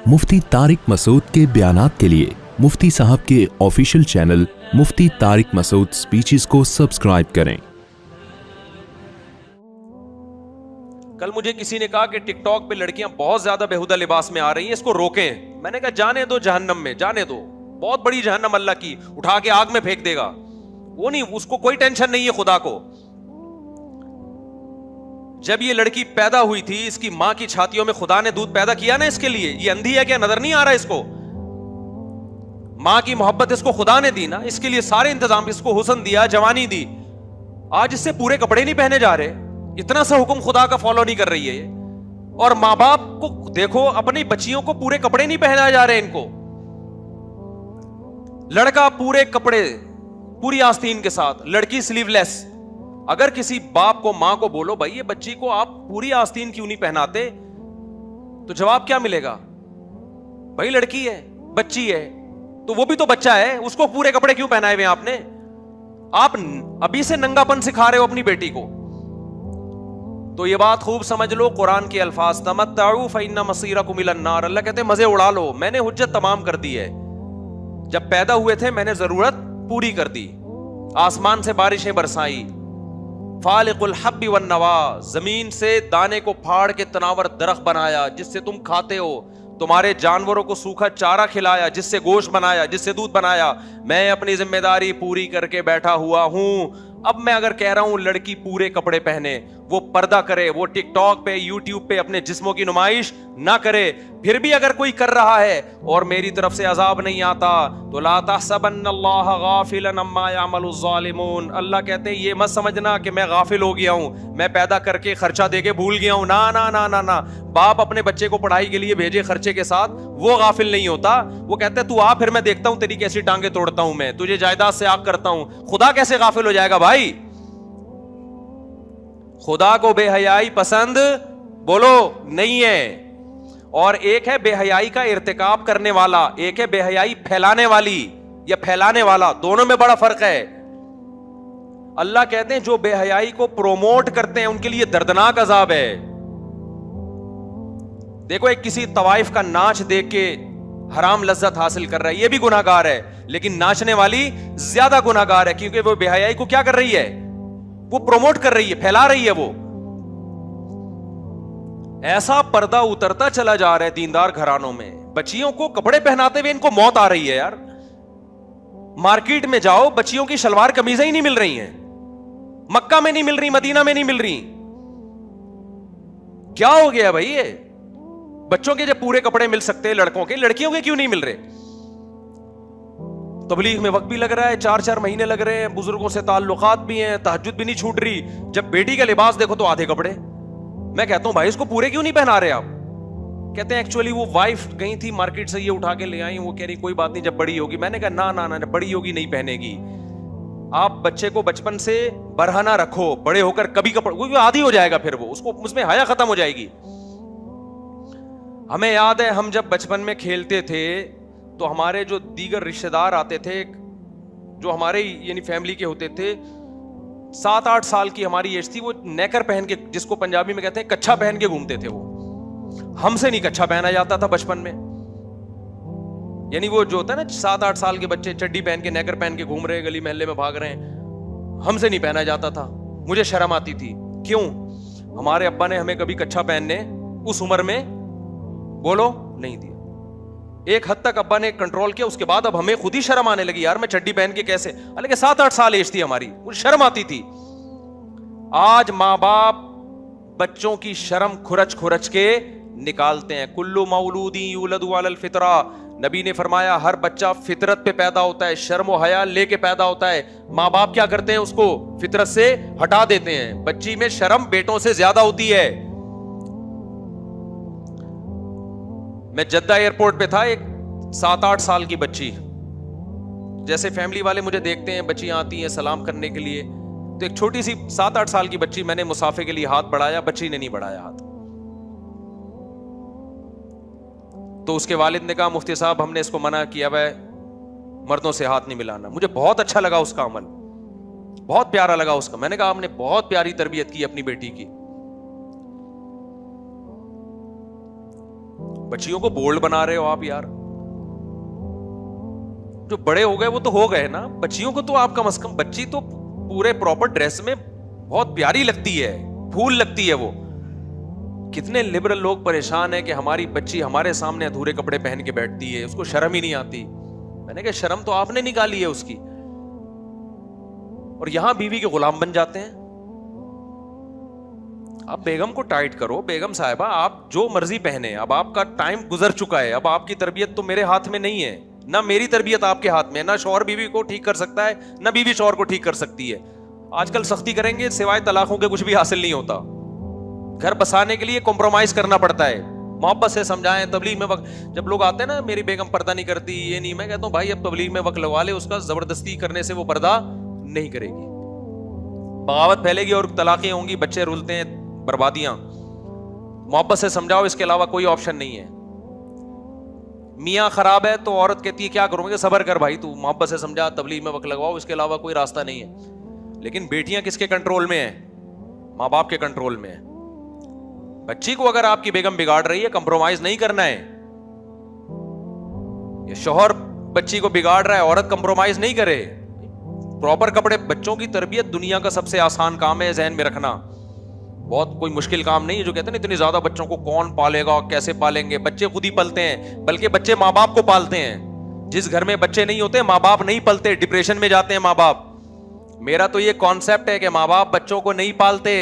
मुफ्ती तारिक मसूद के बयानात के लिए मुफ्ती साहब के ऑफिशियल चैनल मुफ्ती तारिक मसूद स्पीचेस को सब्सक्राइब करें। कल मुझे किसी ने कहा कि टिकटॉक पे लड़कियां बहुत ज्यादा बेहुदा लिबास में आ रही हैं, इसको रोकें। मैंने कहा जाने दो जहन्नम में, जाने दो, बहुत बड़ी जहन्नम अल्लाह की, उठा के आग में फेंक देगा। वो नहीं, उसको कोई टेंशन नहीं है खुदा को। जब ये लड़की पैदा हुई थी, इसकी मां की छातियों में खुदा ने दूध पैदा किया ना इसके लिए। ये अंधी है क्या, नजर नहीं आ रहा इसको? मां की मोहब्बत इसको खुदा ने दी ना, इसके लिए सारे इंतजाम, इसको हुस्न दिया, जवानी दी। आज इससे पूरे कपड़े नहीं पहने जा रहे, इतना सा हुक्म खुदा का फॉलो नहीं कर रही है ये। और मां बाप को देखो, अपनी बच्चियों को पूरे कपड़े नहीं पहनाए जा रहे इनको। लड़का पूरे कपड़े, पूरी आस्तीन के साथ, लड़की स्लीवलेस। अगर किसी बाप को, मां को बोलो भाई ये बच्ची को आप पूरी आस्तीन क्यों नहीं पहनाते, तो जवाब क्या मिलेगा? भाई लड़की है, बच्ची है, तो वो भी तो बच्चा है, उसको पूरे कपड़े क्यों पहनाए हुए आपने? आप अभी से नंगापन सिखा रहे हो अपनी बेटी को। तो ये बात खूब समझ लो, कुरान के अल्फाज, तमत्तउ फइन्ना मसीरकुम इलन नार। अल्लाह कहते हैं मजे उड़ा लो, मैंने हुज्जत तमाम कर दी है। जब पैदा हुए थे मैंने जरूरत पूरी कर दी, आसमान से बारिशें बरसाई, फालिकुल हब्बि वन नवा, जमीन से दाने को फाड़ के तनावर दरख्त बनाया जिससे तुम खाते हो, तुम्हारे जानवरों को सूखा चारा खिलाया जिससे गोश्त बनाया, जिससे दूध बनाया। मैं अपनी जिम्मेदारी पूरी करके बैठा हुआ हूं। अब मैं अगर कह रहा हूं लड़की पूरे कपड़े पहने, वो पर्दा करे, वो टिकटॉक पे, यूट्यूब पे अपने जिस्मों की नुमाइश ना करे, फिर भी अगर कोई कर रहा है और मेरी तरफ से अजाब नहीं आता, तो ला तहसबन्नल्लाह गाफिलन अम्मा यामलुज़ ज़ालिमून। अल्लाह कहते हैं ये मत समझना कि मैं गाफिल हो गया हूं, मैं पैदा करके खर्चा देके भूल गया हूं। ना ना ना ना ना, बाप अपने बच्चे को पढ़ाई के लिए भेजे खर्चे के साथ, वो गाफिल नहीं होता। वो कहता है तू आ, फिर मैं देखता हूं तेरी कैसी टांगे तोड़ता हूं, मैं तुझे जायदाद से आग करता हूं। खुदा कैसे गाफिल हो जाएगा भाई? खुदा को बेहयाई पसंद बोलो नहीं है। और एक है बेहयाई का इर्तिकाब करने वाला, एक है बेहयाई फैलाने वाली या फैलाने वाला, दोनों में बड़ा फर्क है। अल्लाह कहते हैं जो बेहयाई को प्रोमोट करते हैं उनके लिए दर्दनाक अजाब है। देखो, एक किसी तवाइफ का नाच देख के हराम लज्जत हासिल कर रहा है, ये भी गुनाहगार है, लेकिन नाचने वाली ज्यादा गुनाहगार है, क्योंकि वो बेहयाई को क्या कर रही है? वो प्रोमोट कर रही है, फैला रही है। वो ऐसा पर्दा उतरता चला जा रहा है दीनदार घरानों में। बच्चियों को कपड़े पहनाते हुए इनको मौत आ रही है यार। मार्केट में जाओ, बच्चियों की शलवार कमीजें ही नहीं मिल रही हैं, मक्का में नहीं मिल रही, मदीना में नहीं मिल रही। क्या हो गया भाई? ये बच्चों के जब पूरे कपड़े मिल सकते हैं लड़कों के, लड़कियों के क्यों नहीं मिल रहे? तबलीग में वक्त भी लग रहा है, 4-4 महीने लग रहे हैं, बुजुर्गों से ताल्लुकात भी हैं, तहज्जुद भी नहीं छूट रही। जब बेटी का लिबास देखो तो आधे कपड़े। मैं कहता हूं भाई इसको पूरे क्यों नहीं पहना रहे आप? कहते हैं एक्चुअली वो वाइफ गई थी मार्केट से, ये उठा के ले आई, वो कह रही कोई बात नहीं जब बड़ी होगी। मैंने कहा ना ना ना, बड़ी होगी नहीं पहनेगी। आप बच्चे को बचपन से बरहना रखो, बड़े होकर कभी कपड़े, वो आदी हो जाएगा, फिर वो उसको उसमें हया खत्म हो जाएगी। हमें याद है हम जब बचपन में खेलते थे तो हमारे जो दीगर रिश्तेदार आते थे, जो हमारे यानी फैमिली के होते थे, 7-8 साल की हमारी एज थी, वो नेकर पहन के, जिसको पंजाबी में कहते हैं कच्छा पहन के घूमते थे। वो हमसे नहीं कच्छा पहना जाता था बचपन में। यानी वो जो होता है ना 7-8 साल के बच्चे चड्डी पहन के, नेकर पहन के घूम रहे हैं, गली मोहल्ले में भाग रहे हैं, हमसे नहीं पहना जाता था। मुझे शर्म आती थी। क्यों? हमारे अब्बा ने हमें कभी कच्छा पहनने उस उम्र में बोलो नहीं दिया। एक हद तक अब्बा ने कंट्रोल किया, उसके बाद अब हमें खुद ही शर्म आने लगी यार, मैं चड्डी पहन के कैसे, हालांकि 7-8 साल एज थी हमारी, मुझे शर्म आती थी। आज माँ बाप बच्चों की शर्म खुरच खुरच के निकालते हैं। कुल्लु मौलूदी यूलदु अलल फितरा, नबी ने फरमाया हर बच्चा फितरत पे पैदा होता है, शर्म व हया लेके पैदा होता है। माँ बाप क्या करते हैं? उसको फितरत से हटा देते हैं। बच्ची में शर्म बेटों से ज्यादा होती है। मैं जद्दा एयरपोर्ट पे था, एक 7-8 साल की बच्ची, जैसे फैमिली वाले मुझे देखते हैं, बच्चियां आती हैं सलाम करने के लिए, तो एक छोटी सी 7-8 साल की बच्ची, मैंने मुसाफे के लिए हाथ बढ़ाया, बच्ची ने नहीं बढ़ाया हाथ। तो उसके वालिद ने कहा मुफ्ती साहब हमने इसको मना किया है मर्दों से हाथ नहीं मिलाना। मुझे बहुत अच्छा लगा उसका अमल, बहुत प्यारा लगा उसका। मैंने कहा आपने बहुत प्यारी तरबियत की अपनी बेटी की। बच्चियों को बोल्ड बना रहे हो आप यार। जो बड़े हो गए वो तो हो गए ना, बच्चियों को तो आप कम से कम, बच्ची तो पूरे प्रॉपर ड्रेस में बहुत प्यारी लगती है, फूल लगती है वो। कितने लिबरल लोग परेशान है कि हमारी बच्ची हमारे सामने अधूरे कपड़े पहन के बैठती है, उसको शर्म ही नहीं आती। मैंने कहा शर्म तो आपने निकाली है उसकी, और यहां बीवी के गुलाम बन जाते हैं। आप बेगम को टाइट करो, बेगम साहिबा आप जो मर्जी पहने, अब आपका टाइम गुजर चुका है, अब आपकी तरबियत तो मेरे हाथ में नहीं है, ना मेरी तरबियत आपके हाथ में है, ना शौहर बीवी को ठीक कर सकता है, ना बीवी शौहर को ठीक कर सकती है। आजकल सख्ती करेंगे सिवाय तलाकों के कुछ भी हासिल नहीं होता। घर बसाने के लिए कॉम्प्रोमाइज करना पड़ता है, मोहब्बत से समझाएं। तबलीग में वक्त जब लोग आते हैं ना, मेरी बेगम पर्दा नहीं करती, ये नहीं, मैं कहता हूं भाई अब तबलीग में वक्त लगवा ले उसका, जबरदस्ती करने से वो पर्दा नहीं करेगी। बगावत फैलेगी और तलाकें होंगी, बच्चे रुलते हैं, बर्बादियां। मोहब्बत से समझाओ, इसके अलावा कोई ऑप्शन नहीं है। मियाँ खराब है तो औरत कहती है क्या करूंगी, सबर कर भाई, तू मोहब्बत से समझा, तबलीग में वक्त लगवाओ, इसके अलावा कोई रास्ता नहीं है। लेकिन बेटियां किसके कंट्रोल में है? माँ बाप के कंट्रोल में है। बच्ची को अगर आपकी बेगम बिगाड़ रही है, कंप्रोमाइज नहीं करना है। ये शौहर बच्ची को बिगाड़ रहा है, औरत कंप्रोमाइज नहीं करे। प्रॉपर कपड़े, बच्चों की तरबियत दुनिया का सबसे आसान काम है, ज़हन में रखना। बहुत कोई मुश्किल काम नहीं है। जो कहते हैं ना इतनी ज्यादा बच्चों को कौन पालेगा, कैसे पालेंगे, बच्चे खुद ही पलते हैं, बल्कि बच्चे माँ बाप को पालते हैं। जिस घर में बच्चे नहीं होते, माँ बाप नहीं पलते, डिप्रेशन में जाते हैं माँ बाप। मेरा तो ये कॉन्सेप्ट है कि माँ बाप बच्चों को नहीं पालते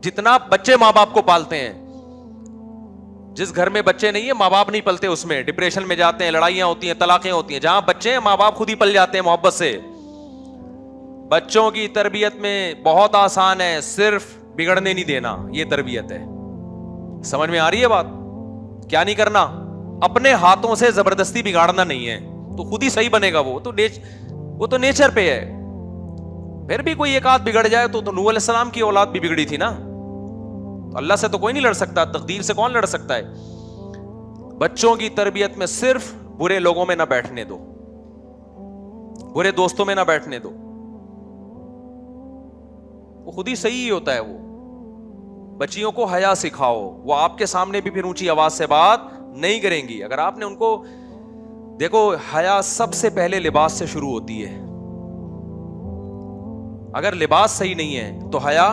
जितना बच्चे माँ बाप को पालते हैं। जिस घर में बच्चे नहीं है, माँ बाप नहीं पलते, उसमें डिप्रेशन में जाते हैं, लड़ाइयां होती हैं, तलाकें होती हैं। जहां बच्चे हैं, माँ बाप खुद ही पल जाते हैं मोहब्बत से। बच्चों की तरबियत में बहुत आसान है, सिर्फ बिगड़ने नहीं देना, ये तरबियत है। समझ में आ रही है बात? क्या नहीं करना? अपने हाथों से जबरदस्ती बिगाड़ना नहीं है, तो खुद ही सही बनेगा। वो तो नेचर पे है। फिर भी कोई एक आध बिगड़ जाए तो नूह अलैहिस्सलाम की औलाद भी बिगड़ी थी ना। तो अल्लाह से तो कोई नहीं लड़ सकता, तकदीर से कौन लड़ सकता है? बच्चों की तरबियत में सिर्फ बुरे लोगों में ना बैठने दो, बुरे दोस्तों में ना बैठने दो। वो खुद ही सही होता है। वो बच्चियों को हया सिखाओ, वो आपके सामने भी फिर ऊंची आवाज से बात नहीं करेंगी। अगर आपने उनको, देखो हया सबसे पहले लिबास से शुरू होती है। अगर लिबास सही नहीं है तो हया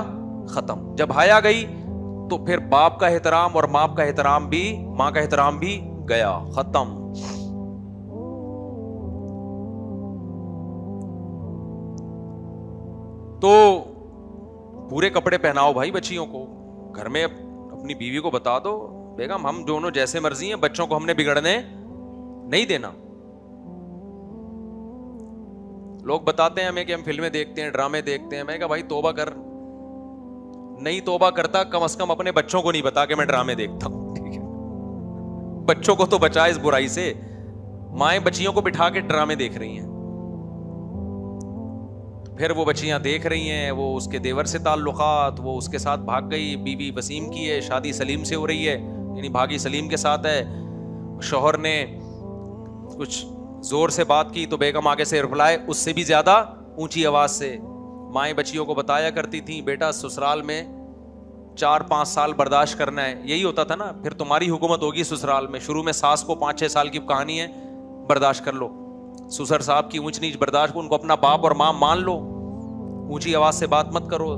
खत्म। जब हया गई तो फिर बाप का एहतराम और माँ का एहतराम भी, माँ का एहतराम भी गया, खत्म। तो पूरे कपड़े पहनाओ भाई बच्चियों को। घर में अपनी बीवी को बता दो, बेगम हम दोनों जैसे मर्जी हैं, बच्चों को हमने बिगड़ने नहीं देना। लोग बताते हैं हमें कि हम फिल्में देखते हैं, ड्रामे देखते हैं। मैं कहा भाई तौबा कर, नहीं तौबा करता कम से कम अपने बच्चों को नहीं बता के मैं ड्रामे देखता हूं, ठीक है? बच्चों को तो बचा इस बुराई से। माएं बच्चियों को बिठा के ड्रामे देख रही हैं, फिर वो बच्चियां देख रही हैं, वो उसके देवर से ताल्लुकात, वो उसके साथ भाग गई, बीवी वसीम की है, शादी सलीम से हो रही है, यानी भागी सलीम के साथ है। शौहर ने कुछ जोर से बात की तो बेगम आगे से रिप्लाई उससे भी ज्यादा ऊंची आवाज से। माएं बच्चियों को बताया करती थी, बेटा ससुराल में 4-5 साल बर्दाश्त करना है, यही होता था ना। फिर तुम्हारी हुकूमत होगी ससुराल में। शुरू में सास को 5-6 साल की कहानी है, बर्दाश्त कर लो। ससुर साहब की ऊंच नीच बर्दाश्त, उनको अपना बाप और माँ मान लो, ऊंची आवाज से बात मत करो,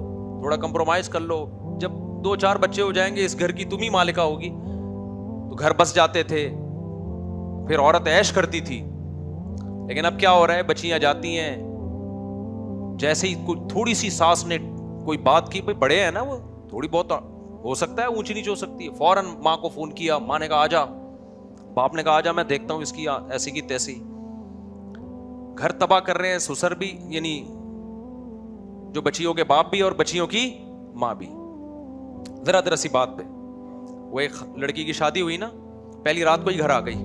थोड़ा कंप्रोमाइज कर लो। जब 2-4 बच्चे हो जाएंगे, इस घर की तुम ही मालिका होगी। तो घर बस जाते थे, फिर औरत ऐश करती थी। लेकिन अब क्या हो रहा है, बच्चियां जाती हैं, जैसे ही कोई थोड़ी सी सास ने कोई बात की, भाई बड़े हैं ना वो, थोड़ी बहुत हो सकता है ऊंची नीच हो सकती है, फौरन माँ को फोन किया, माँ ने कहा आजा, बाप ने कहा आजा, मैं देखता हूं इसकी ऐसी की तैसी। घर तबाह कर रहे हैं ससुर भी, यानी जो बच्चियों के बाप भी और बच्चियों की माँ भी। जरा सी बात पे, वो एक लड़की की शादी हुई ना, पहली रात को ही घर आ गई।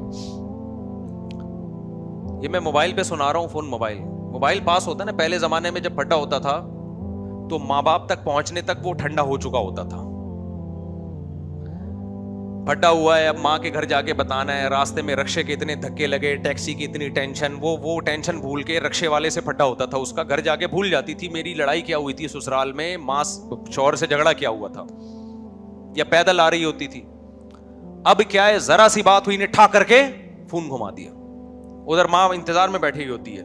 ये मैं मोबाइल पे सुना रहा हूँ, फोन मोबाइल पास होता है ना, पहले जमाने में जब फटा होता था तो माँ बाप तक पहुंचने तक वो ठंडा हो चुका होता था। फटा हुआ है, अब माँ के घर जाके बताना है, रास्ते में रक्शे के इतने धक्के लगे, टैक्सी की इतनी टेंशन, वो टेंशन भूल के रक्शे वाले से फटा होता था उसका, घर जाके भूल जाती थी मेरी लड़ाई क्या हुई थी ससुराल में, माँ शौहर से झगड़ा क्या हुआ था, या पैदल आ रही होती थी। اب کیا ہے, ذرا سی بات ہوئی نے ٹھا کر کے فون گھما دیا. ادھر ماں انتظار میں بیٹھی ہوئی ہوتی ہے,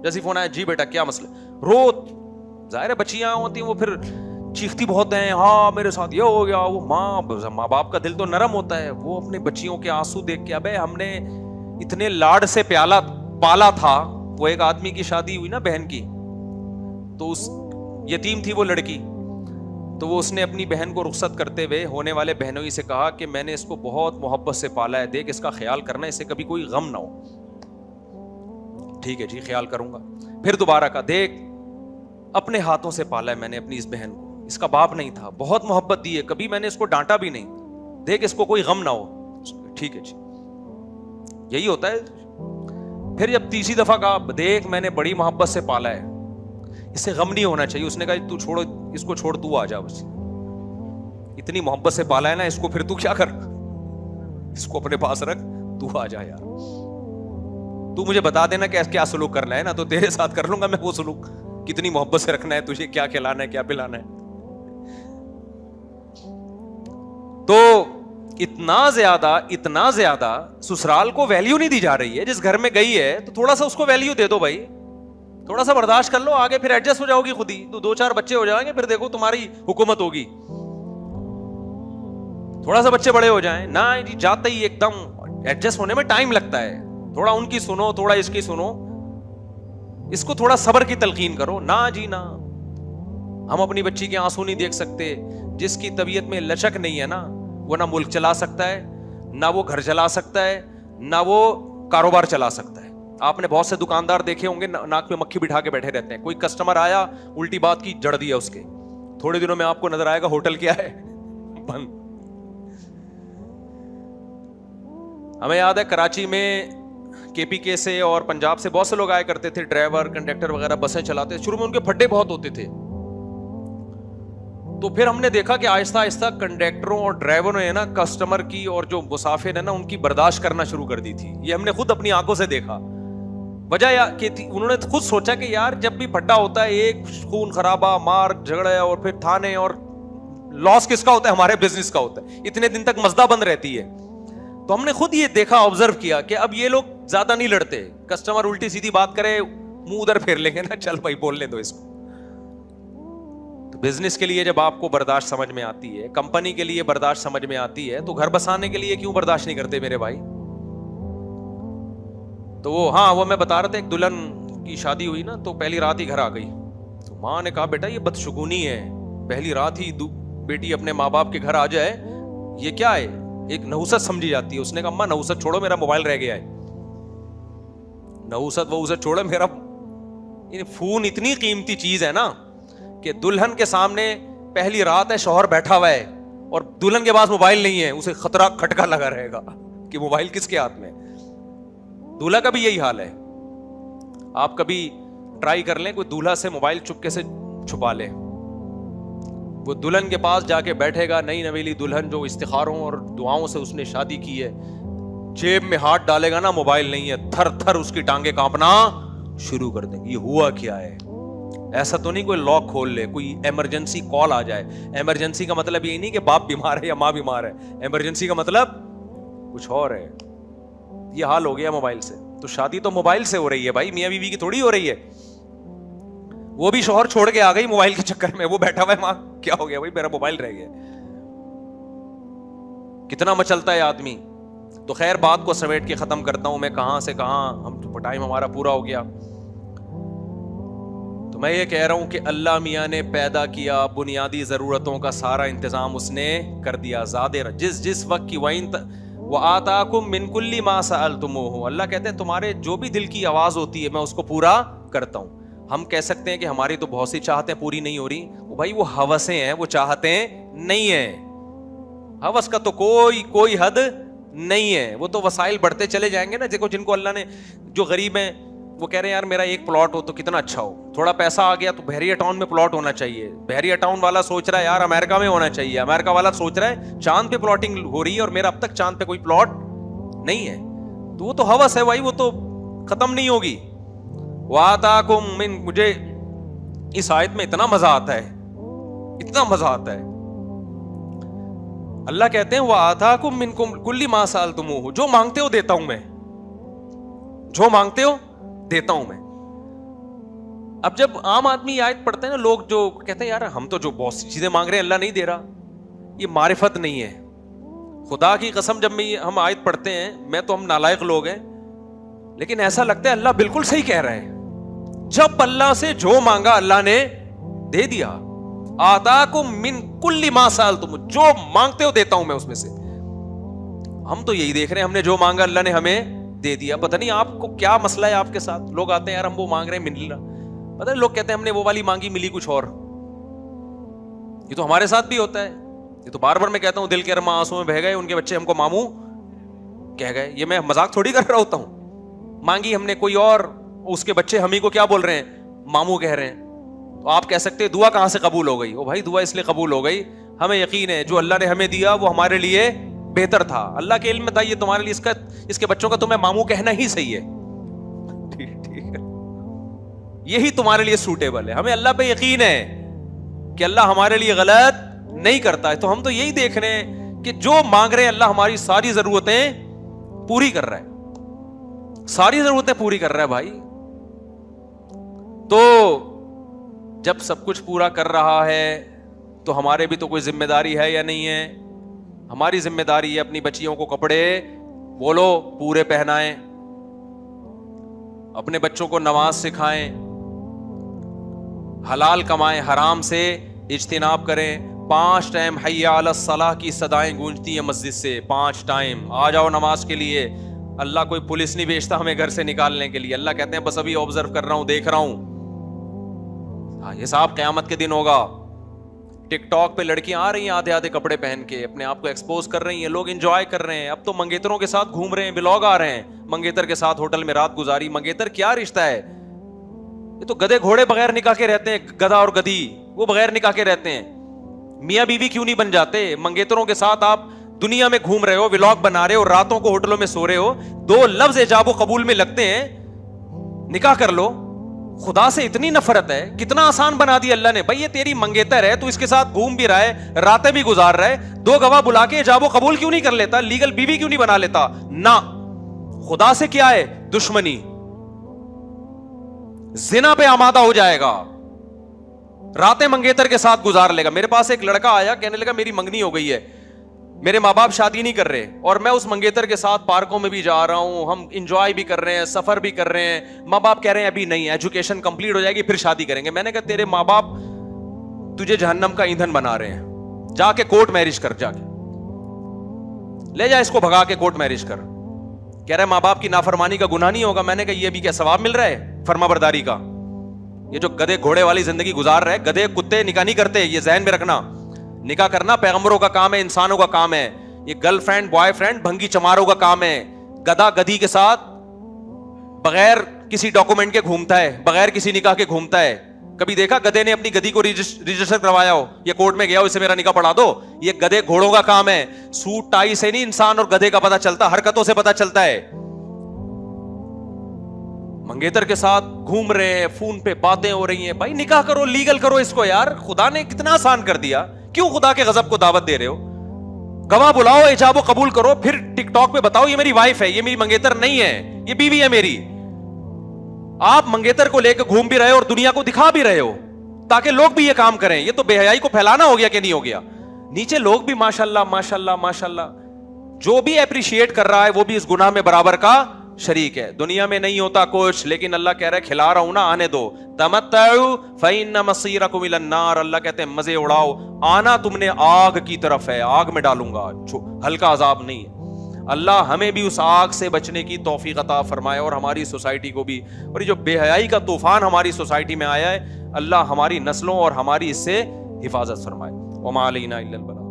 جیسے فون آیا, جی بیٹا کیا مسئلہ, رو. ظاہر ہے بچیاں ہوتی ہیں وہ پھر چیختی بہت ہیں, ہاں میرے ساتھ یہ ہو گیا وہ. ماں باپ کا دل تو نرم ہوتا ہے, وہ اپنے بچیوں کے آنسو دیکھ کے, ابے ہم نے اتنے لاڈ سے پالا تھا. وہ ایک آدمی کی شادی ہوئی نا بہن کی, تو اس یتیم تھی وہ لڑکی, تو وہ اس نے اپنی بہن کو رخصت کرتے ہوئے ہونے والے بہنوئی سے کہا کہ میں نے اس کو بہت محبت سے پالا ہے, دیکھ اس کا خیال کرنا, اسے کبھی کوئی غم نہ ہو. ٹھیک ہے جی خیال کروں گا. پھر دوبارہ کہا, دیکھ اپنے ہاتھوں سے پالا ہے میں نے اپنی اس بہن کو, اس کا باپ نہیں تھا, بہت محبت دی ہے, کبھی میں نے اس کو ڈانٹا بھی نہیں, دیکھ اس کو کوئی غم نہ ہو. ٹھیک ہے جی, یہی ہوتا ہے. پھر جب تیسری دفعہ کہا, دیکھ میں نے بڑی محبت سے پالا ہے, اس سے غم نہیں ہونا چاہیے. اس نے کہا تو چھوڑو اس کو, چھوڑ تو آ جا, بس اتنی محبت سے پالا ہے نا اس کو, پھر تو کیا کر, اس کو اپنے پاس رکھ, تو آ جا یار, تو مجھے بتا دینا کہ کیا سلوک کرنا ہے نا, تو تیرے ساتھ کر لوں گا میں وہ سلوک, کتنی محبت سے رکھنا ہے تجھے, کیا کھلانا ہے کیا پلانا ہے. تو اتنا زیادہ سسرال کو ویلیو نہیں دی جا رہی ہے. جس گھر میں گئی ہے تو تھوڑا سا اس کو ویلیو دے دو بھائی, تھوڑا سا برداشت کر لو, آگے پھر ایڈجسٹ ہو جاؤ گی خود ہی, تو 2-4 بچے ہو جائیں گے, پھر دیکھو تمہاری حکومت ہوگی. تھوڑا سا بچے بڑے ہو جائیں نہ جی, جاتے ہی ایک دم ایڈجسٹ ہونے میں ٹائم لگتا ہے. تھوڑا ان کی سنو, تھوڑا اس کی سنو, اس کو تھوڑا صبر کی تلقین کرو. نہ جی نہ, ہم اپنی بچی کے آنسو نہیں دیکھ سکتے. جس کی طبیعت میں لچک نہیں ہے نا, وہ نہ ملک چلا سکتا ہے, نہ وہ گھر چلا سکتا ہے, نہ وہ کاروبار چلا سکتا ہے. آپ نے بہت سے دکاندار دیکھے ہوں گے ناک میں مکھی بٹھا کے بیٹھے رہتے ہیں. کوئی کسٹمر آیا, الٹی بات کی, جڑ دیا اس کے, تھوڑے دنوں میں آپ کو نظر آئے گا ہوٹل کیا ہے, بند. ہمیں یاد ہے کراچی میں KPK سے اور پنجاب سے بہت سے لوگ آیا کرتے تھے, ڈرائیور کنڈکٹر وغیرہ بسیں چلاتے. شروع میں ان کے پھڈے بہت ہوتے تھے, تو پھر ہم نے دیکھا کہ آہستہ آہستہ کنڈکٹروں اور ڈرائیوروں نے نا کسٹمر کی اور جو مسافر ہے نا ان کی برداشت کرنا شروع کر دی تھی. یہ ہم نے خود اپنی آنکھوں سے دیکھا. وجہ کہ انہوں نے خود سوچا کہ یار جب بھی پھڈا ہوتا ہے, ایک خون خرابہ, مار جھگڑے, اور پھر تھانے, اور لاس کس کا ہوتا ہے, ہمارے بزنس کا ہوتا ہے. اتنے دن تک مزدہ بند رہتی ہے. تو ہم نے خود یہ دیکھا, آبزرو کیا کہ اب یہ لوگ زیادہ نہیں لڑتے. کسٹمر الٹی سیدھی بات کرے, منہ ادھر پھیر لیں گے نا, چل بھائی بولنے دو اس کو. تو بزنس کے لیے جب آپ کو برداشت سمجھ میں آتی ہے, کمپنی کے لیے برداشت سمجھ میں آتی ہے, تو گھر بسانے کے لیے کیوں برداشت نہیں کرتے میرے بھائی. تو وہ میں بتا رہا تھا, ایک دلہن کی شادی ہوئی نا, تو پہلی رات ہی گھر آ گئی. تو ماں نے کہا بیٹا یہ بدشگونی ہے, پہلی رات ہی بیٹی اپنے ماں باپ کے گھر آ جائے, یہ کیا ہے, ایک نحوست سمجھی جاتی ہے. اس نے کہا اماں نحوست چھوڑو, میرا موبائل رہ گیا ہے. نحوست وحوست چھوڑو, میرا فون اتنی قیمتی چیز ہے نا کہ دلہن کے سامنے پہلی رات ہے, شوہر بیٹھا ہوا ہے, اور دلہن کے پاس موبائل نہیں ہے, اسے خطرہ کھٹکا لگا رہے گا کہ موبائل کس کے ہاتھ میں. دولہا کا بھی یہی حال ہے. آپ کبھی ٹرائی کر لیں, کوئی دولہا سے موبائل چپکے سے چھپا لے, وہ دلہن کے پاس جا کے بیٹھے گا, نئی نویلی دلہن جو استخاروں اور دعاؤں سے اس نے شادی کی ہے, جیب میں ہاتھ ڈالے گا نا, موبائل نہیں ہے, تھر تھر اس کی ٹانگیں کانپنا شروع کر دیں گی. یہ ہوا کیا ہے؟ ایسا تو نہیں کوئی لاک کھول لے, کوئی ایمرجنسی کال آ جائے. ایمرجنسی کا مطلب یہ نہیں کہ باپ بیمار ہے یا ماں بیمار ہے, ایمرجنسی کا مطلب کچھ اور ہے. یہ حال ہو گیا موبائل سے. تو شادی تو موبائل سے ہو رہی ہے بھائی, میاں بیوی کی تھوڑی ہو رہی ہے. وہ بھی شوہر چھوڑ کے آ گئی موبائل کے چکر میں, وہ بیٹھا ہوا ہے, ماں کیا ہو گیا بھائی, میرا موبائل رہ گیا. کتنا مچلتا ہے آدمی. تو خیر بات کو سمیٹ کے ختم کرتا ہوں, میں کہاں سے کہاں, ہم ٹائم ہمارا پورا ہو گیا. تو میں یہ کہہ رہا ہوں کہ اللہ میاں نے پیدا کیا, بنیادی ضرورتوں کا سارا انتظام اس نے کر دیا. جس وقت کی وَآتَاكُم مِّن كُلِّ مَا سَأَلْتُمُوهُ, اللہ کہتے ہیں تمہارے جو بھی دل کی آواز ہوتی ہے میں اس کو پورا کرتا ہوں. ہم کہہ سکتے ہیں کہ ہماری تو بہت سی چاہتیں پوری نہیں ہو رہی, بھائی وہ ہوسیں ہیں, وہ چاہتیں نہیں ہیں. ہوس کا تو کوئی حد نہیں ہے, وہ تو وسائل بڑھتے چلے جائیں گے نا. دیکھو جن کو اللہ نے, جو غریب ہیں وہ کہہ رہے ہیں یار میرا ایک پلاٹ ہو تو کتنا اچھا ہو, تھوڑا پیسہ آ گیا تو بحریہ ٹاؤن میں پلاٹ ہونا چاہیے. بحریہ ٹاؤن والا سوچ رہا ہے یار امریکہ میں ہونا چاہیے, امریکہ والا سوچ رہا ہے چاند پہ پلاٹنگ ہو رہی ہے اور میرا اب تک چاند پہ کوئی پلاٹ نہیں ہے. تو وہ تو ہوس ہے بھائی, وہ تو ختم نہیں ہوگی. وَآتَاكُم مِّن, مجھے اس آیت میں اتنا مزہ آتا ہے, اتنا مزہ آتا ہے. اللہ کہتے ہیں وَآتَاكُم مِّن كُلِّ مَا سَأَلْتُمُوهُ, جو مانگتے ہو دیتا ہوں میں, جو مانگتے ہو دیتا ہوں میں. اب جب عام آدمی یہ آیت پڑھتے ہیں نا, لوگ جو کہتے ہیں یار ہم تو جو بہت سی چیزیں مانگ رہے ہیں اللہ نہیں دے رہا, یہ معرفت نہیں ہے. خدا کی قسم جب ہم آیت پڑھتے ہیں, میں تو ہم نالائق لوگ ہیں, لیکن ایسا لگتا ہے اللہ بالکل صحیح کہہ رہا ہے. جب اللہ سے جو مانگا اللہ نے دے دیا. آتاکم من کل ما سألتم, جو مانگتے ہو دیتا ہوں میں اس میں سے. ہم تو یہی دیکھ رہے ہیں, ہم نے جو مانگا اللہ نے ہمیں دے دیا. پتہ نہیں آپ کو کیا مسئلہ ہے آپ کے ساتھ. لوگ آتے ہیں یار ہم وہ مانگ رہے ہیں مل رہا, پتہ نہیں لوگ کہتے ہیں ہم نے وہ والی مانگی ملی کچھ اور. یہ تو ہمارے ساتھ بھی ہوتا ہے. یہ تو بار بار میں کہتا ہوں دل کے ارماں آنسوں میں بہہ گئے, ان کے بچے ہم کو ماموں کہہ گئے. یہ میں مذاق تھوڑی کر رہا ہوتا ہوں. مانگی ہم نے کوئی اور, اس کے بچے ہم ہی کو کیا بول رہے ہیں, ماموں کہہ رہے ہیں. تو آپ کہہ سکتے ہیں دعا کہاں سے قبول ہو گئی. او بھائی دعا اس لیے قبول ہو گئی, ہمیں یقین ہے جو اللہ نے ہمیں دیا وہ ہمارے لیے بہتر تھا. اللہ کے علم میں تھا یہ تمہارے لیے اس کے بچوں کا تمہیں ماموں کہنا ہی صحیح ہے, ٹھیک ہے, یہی تمہارے لیے سوٹیبل ہے. ہمیں اللہ پہ یقین ہے کہ اللہ ہمارے لیے غلط نہیں کرتا ہے. تو ہم تو یہی دیکھ رہے ہیں کہ جو مانگ رہے ہیں اللہ ہماری ساری ضرورتیں پوری کر رہا ہے, ساری ضرورتیں پوری کر رہا ہے بھائی. تو جب سب کچھ پورا کر رہا ہے تو ہمارے بھی تو کوئی ذمہ داری ہے یا نہیں ہے. ہماری ذمہ داری ہے اپنی بچیوں کو کپڑے بولو پورے پہنائیں, اپنے بچوں کو نماز سکھائیں, حلال کمائیں, حرام سے اجتناب کریں. 5 ٹائم حی علی الصلاح کی صدائیں گونجتی ہیں مسجد سے, 5 ٹائم آ جاؤ نماز کے لیے. اللہ کوئی پولیس نہیں بھیجتا ہمیں گھر سے نکالنے کے لیے. اللہ کہتے ہیں بس ابھی آبزرو کر رہا ہوں, دیکھ رہا ہوں. حساب قیامت کے دن ہوگا. ٹک ٹاک پہ لڑکیاں آ رہی ہیں آدھے آدھے کپڑے پہن کے, اپنے آپ کو ایکسپوز کر رہی ہیں, لوگ انجوائے کر رہے ہیں. اب تو منگیتروں کے ساتھ گھوم رہے ہیں, ولاگ آ رہے ہیں, منگیتر کے ساتھ ہوٹل میں رات گزاری. منگیتر کیا رشتہ ہے, یہ تو گدھے گھوڑے بغیر نکاح کے رہتے ہیں, گدھا اور گدھی وہ بغیر نکاح کے رہتے ہیں. میاں بیوی کیوں نہیں بن جاتے؟ منگیتروں کے ساتھ آپ دنیا میں گھوم رہے ہو, ولاگ بنا رہے ہو, راتوں کو ہوٹلوں میں سو رہے ہو, 2 لفظ ایجاب و قبول میں لگتے ہیں, نکاح کر لو. خدا سے اتنی نفرت ہے, کتنا آسان بنا دیا اللہ نے. بھائی یہ تیری منگیتر ہے, تو اس کے ساتھ گھوم بھی رہا ہے, راتیں بھی گزار رہا ہے, 2 گواہ بلا کے ایجاب و قبول کیوں نہیں کر لیتا, لیگل بیوی کیوں نہیں بنا لیتا؟ نہ, خدا سے کیا ہے دشمنی, زنا پہ آمادہ ہو جائے گا, راتیں منگیتر کے ساتھ گزار لے گا. میرے پاس ایک لڑکا آیا, کہنے لگا میری منگنی ہو گئی ہے, میرے ماں باپ شادی نہیں کر رہے, اور میں اس منگیتر کے ساتھ پارکوں میں بھی جا رہا ہوں, ہم انجوائے بھی کر رہے ہیں, سفر بھی کر رہے ہیں. ماں باپ کہہ رہے ہیں ابھی نہیں, ایجوکیشن کمپلیٹ ہو جائے گی پھر شادی کریں گے. میں نے کہا تیرے ماں باپ تجھے جہنم کا ایندھن بنا رہے ہیں, جا کے کورٹ میرج کر, جا کے لے جا اس کو بھگا کے کورٹ میرج کر. کہہ رہے ماں باپ کی نافرمانی کا گناہ نہیں ہوگا. میں نے کہا یہ بھی کیا ثواب مل رہا ہے فرما برداری کا؟ یہ جو گدھے گھوڑے والی زندگی گزار رہے, گدھے کتے نکاح نہیں کرتے, یہ ذہن میں رکھنا. نکاح کرنا پیغمبروں کا کام ہے, انسانوں کا کام ہے. یہ گرل فرینڈ بوائے فرینڈ بھنگی چماروں کا کام ہے. گدھا گدھی کے ساتھ بغیر کسی ڈاکومنٹ کے گھومتا ہے, بغیر کسی نکاح کے گھومتا ہے. کبھی دیکھا گدھے نے اپنی گدھی کو رجسٹر کروایا ہو, یہ کورٹ میں گیا ہو اسے میرا نکاح پڑھا دو؟ یہ گدھے گھوڑوں کا کام ہے. سوٹ ٹائی سے نہیں انسان اور گدھے کا پتہ چلتا, حرکتوں سے پتہ چلتا ہے. منگیتر کے ساتھ گھوم رہے ہیں, فون پہ باتیں ہو رہی ہیں. بھائی نکاح کرو, لیگل کرو اس کو یار. خدا نے کتنا آسان کر دیا, کیوں خدا کے غضب کو دعوت دے رہے ہو؟ گواہ بلاؤ, ایجاب و قبول کرو, پھر ٹک ٹاک پہ بتاؤ یہ میری وائف ہے, یہ میری منگیتر نہیں ہے, یہ بیوی ہے میری. آپ منگیتر کو لے کے گھوم بھی رہے ہو اور دنیا کو دکھا بھی رہے ہو تاکہ لوگ بھی یہ کام کریں. یہ تو بے حیائی کو پھیلانا ہو گیا کہ نہیں ہو گیا؟ نیچے لوگ بھی ماشاءاللہ ماشاءاللہ ماشاءاللہ, جو بھی اپریشیٹ کر رہا ہے وہ بھی اس گناہ میں برابر کا شریک ہے. دنیا میں نہیں ہوتا کچھ, لیکن اللہ کہہ رہا ہے کھلا رہا ہوں نا, آنے دو. تمتعوا فإن مصيركم إلى النار. اللہ کہتے ہیں مزے اڑاؤ, آنا تم نے آگ کی طرف ہے, آگ میں ڈالوں گا, ہلکا عذاب نہیں ہے. اللہ ہمیں بھی اس آگ سے بچنے کی توفیق عطا فرمائے, اور ہماری سوسائٹی کو بھی. اور یہ جو بے حیائی کا طوفان ہماری سوسائٹی میں آیا ہے, اللہ ہماری نسلوں اور ہماری اس سے حفاظت فرمائے. وما علینا الا البلاغ.